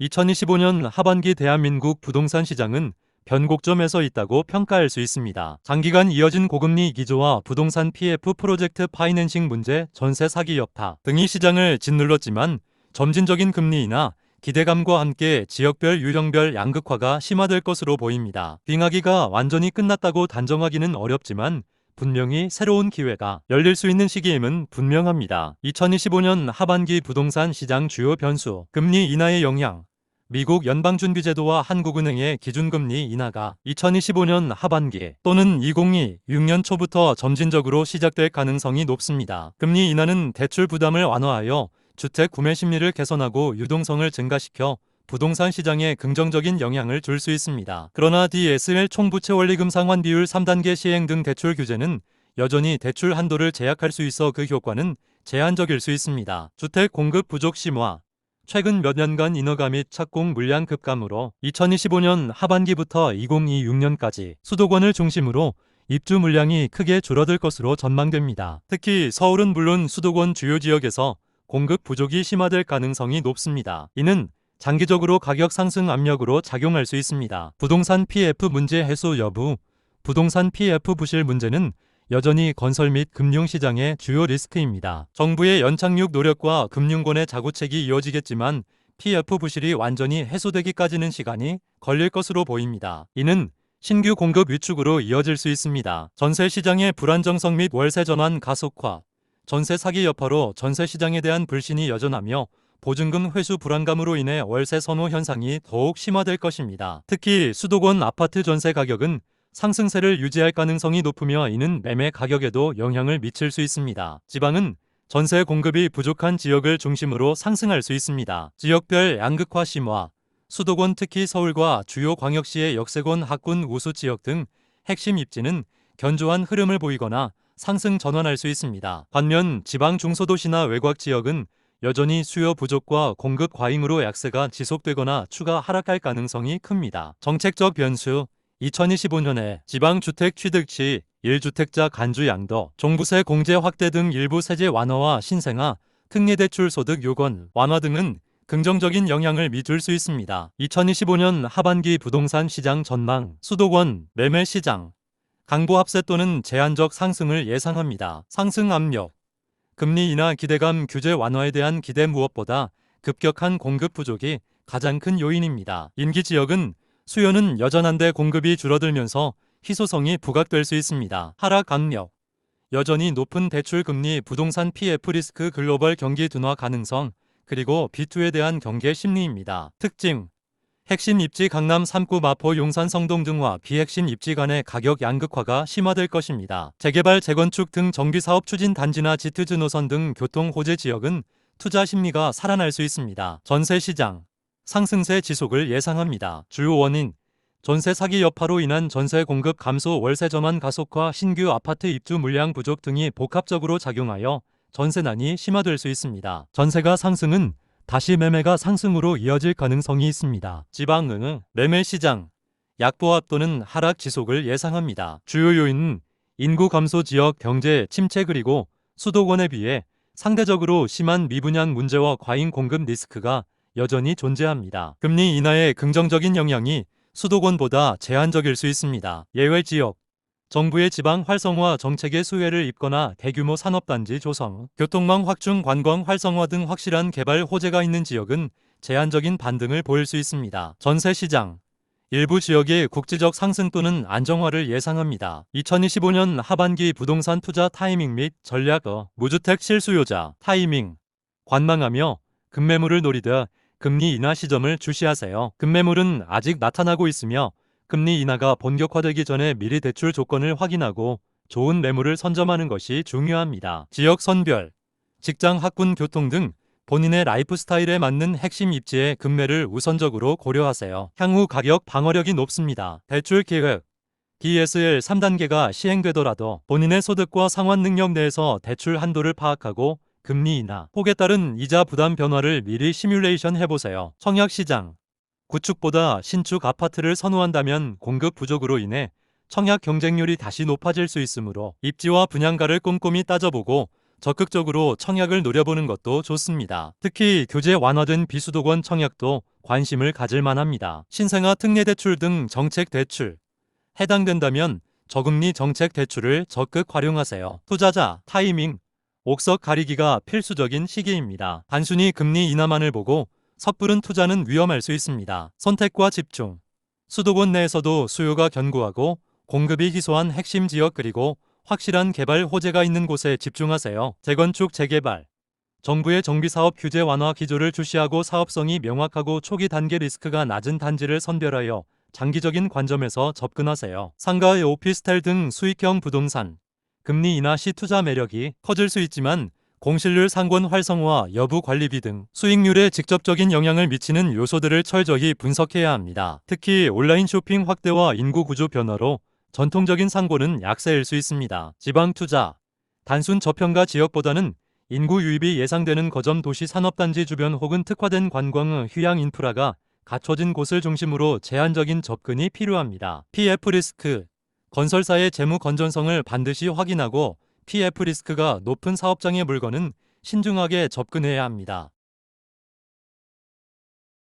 2025년 하반기 대한민국 부동산 시장은 변곡점에 서 있다고 평가할 수 있습니다. 장기간 이어진 고금리 기조와 부동산 PF 프로젝트 파이낸싱 문제, 전세 사기 여파 등이 시장을 짓눌렀지만 점진적인 금리 인하, 기대감과 함께 지역별 유형별 양극화가 심화될 것으로 보입니다. 빙하기가 완전히 끝났다고 단정하기는 어렵지만 분명히 새로운 기회가 열릴 수 있는 시기임은 분명합니다. 2025년 하반기 부동산 시장 주요 변수, 금리 인하의 영향. 미국 연방준비제도와 한국은행의 기준금리 인하가 2025년 하반기 또는 2026년 초부터 점진적으로 시작될 가능성이 높습니다. 금리 인하는 대출 부담을 완화하여 주택 구매 심리를 개선하고 유동성을 증가시켜 부동산 시장에 긍정적인 영향을 줄 수 있습니다. 그러나 DSL 총부채 원리금 상환 비율 3단계 시행 등 대출 규제는 여전히 대출 한도를 제약할 수 있어 그 효과는 제한적일 수 있습니다. 주택 공급 부족 심화. 최근 몇 년간 인허가 및 착공 물량 급감으로 2025년 하반기부터 2026년까지 수도권을 중심으로 입주 물량이 크게 줄어들 것으로 전망됩니다. 특히 서울은 물론 수도권 주요 지역에서 공급 부족이 심화될 가능성이 높습니다. 이는 장기적으로 가격 상승 압력으로 작용할 수 있습니다. 부동산 PF 문제 해소 여부. 부동산 PF 부실 문제는 여전히 건설 및 금융시장의 주요 리스크입니다. 정부의 연착륙 노력과 금융권의 자구책이 이어지겠지만 PF 부실이 완전히 해소되기까지는 시간이 걸릴 것으로 보입니다. 이는 신규 공급 위축으로 이어질 수 있습니다. 전세 시장의 불안정성 및 월세 전환 가속화. 전세 사기 여파로 전세 시장에 대한 불신이 여전하며 보증금 회수 불안감으로 인해 월세 선호 현상이 더욱 심화될 것입니다. 특히 수도권 아파트 전세 가격은 상승세를 유지할 가능성이 높으며 이는 매매 가격에도 영향을 미칠 수 있습니다. 지방은 전세 공급이 부족한 지역을 중심으로 상승할 수 있습니다. 지역별 양극화 심화. 수도권 특히 서울과 주요 광역시의 역세권 학군 우수 지역 등 핵심 입지는 견조한 흐름을 보이거나 상승 전환할 수 있습니다. 반면 지방 중소도시나 외곽 지역은 여전히 수요 부족과 공급 과잉으로 약세가 지속되거나 추가 하락할 가능성이 큽니다. 정책적 변수. 2025년에 지방주택 취득시 1주택자 간주 양도, 종부세 공제 확대 등 일부 세제 완화와 신생아, 특례대출 소득 요건 완화 등은 긍정적인 영향을 미칠 수 있습니다. 2025년 하반기 부동산 시장 전망. 수도권 매매 시장 강보합세 또는 제한적 상승을 예상합니다. 상승 압력. 금리 인하 기대감 규제 완화에 대한 기대 무엇보다 급격한 공급 부족이 가장 큰 요인입니다. 인기 지역은 수요는 여전한데 공급이 줄어들면서 희소성이 부각될 수 있습니다. 하락 압력. 여전히 높은 대출 금리, 부동산 PF 리스크, 글로벌 경기 둔화 가능성, 그리고 B2에 대한 경계 심리입니다. 특징. 핵심 입지 강남 3구 마포 용산 성동 등과 비핵심 입지 간의 가격 양극화가 심화될 것입니다. 재개발 재건축 등 정비사업 추진 단지나 지트즈 노선 등 교통 호재 지역은 투자 심리가 살아날 수 있습니다. 전세 시장 상승세 지속을 예상합니다. 주요 원인. 전세 사기 여파로 인한 전세 공급 감소, 월세 전환 가속화, 신규 아파트 입주 물량 부족 등이 복합적으로 작용하여 전세난이 심화될 수 있습니다. 전세가 상승은 다시 매매가 상승으로 이어질 가능성이 있습니다. 지방은 매매 시장 약보합 또는 하락 지속을 예상합니다. 주요 요인은 인구 감소, 지역 경제 침체 그리고 수도권에 비해 상대적으로 심한 미분양 문제와 과잉 공급 리스크가 여전히 존재합니다. 금리 인하의 긍정적인 영향이 수도권보다 제한적일 수 있습니다. 예외 지역. 정부의 지방 활성화 정책의 수혜를 입거나 대규모 산업단지 조성, 교통망 확충, 관광 활성화 등 확실한 개발 호재가 있는 지역은 제한적인 반등을 보일 수 있습니다. 전세 시장. 일부 지역의 국지적 상승 또는 안정화를 예상합니다. 2025년 하반기 부동산 투자 타이밍 및 전략. 무주택 실수요자 타이밍. 관망하며 급매물을 노리되 금리 인하 시점을 주시하세요. 급매물은 아직 나타나고 있으며 금리 인하가 본격화되기 전에 미리 대출 조건을 확인하고 좋은 매물을 선점하는 것이 중요합니다. 지역 선별, 직장, 학군, 교통 등 본인의 라이프 스타일에 맞는 핵심 입지의 급매를 우선적으로 고려하세요. 향후 가격 방어력이 높습니다. 대출 계획. DSL 3단계가 시행되더라도 본인의 소득과 상환 능력 내에서 대출 한도를 파악하고 금리 인하, 폭에 따른 이자 부담 변화를 미리 시뮬레이션 해보세요. 청약시장. 구축보다 신축 아파트를 선호한다면 공급 부족으로 인해 청약 경쟁률이 다시 높아질 수 있으므로 입지와 분양가를 꼼꼼히 따져보고 적극적으로 청약을 노려보는 것도 좋습니다. 특히 규제 완화된 비수도권 청약도 관심을 가질 만합니다. 신생아 특례대출 등 정책 대출 해당된다면 저금리 정책 대출을 적극 활용하세요. 투자자 타이밍 옥석 가리기가 필수적인 시기입니다. 단순히 금리 인하만을 보고 섣부른 투자는 위험할 수 있습니다. 선택과 집중 수도권 내에서도 수요가 견고하고 공급이 희소한 핵심 지역 그리고 확실한 개발 호재가 있는 곳에 집중하세요. 재건축 재개발 정부의 정비사업 규제 완화 기조를 주시하고 사업성이 명확하고 초기 단계 리스크가 낮은 단지를 선별하여 장기적인 관점에서 접근하세요. 상가의 오피스텔 등 수익형 부동산 금리 인하 시 투자 매력이 커질 수 있지만 공실률 상권 활성화, 여부 관리비 등 수익률에 직접적인 영향을 미치는 요소들을 철저히 분석해야 합니다. 특히 온라인 쇼핑 확대와 인구 구조 변화로 전통적인 상권은 약세일 수 있습니다. 지방 투자 단순 저평가 지역보다는 인구 유입이 예상되는 거점 도시 산업단지 주변 혹은 특화된 관광 휴양 인프라가 갖춰진 곳을 중심으로 제한적인 접근이 필요합니다. PF 리스크 건설사의 재무 건전성을 반드시 확인하고 PF 리스크가 높은 사업장의 물건은 신중하게 접근해야 합니다.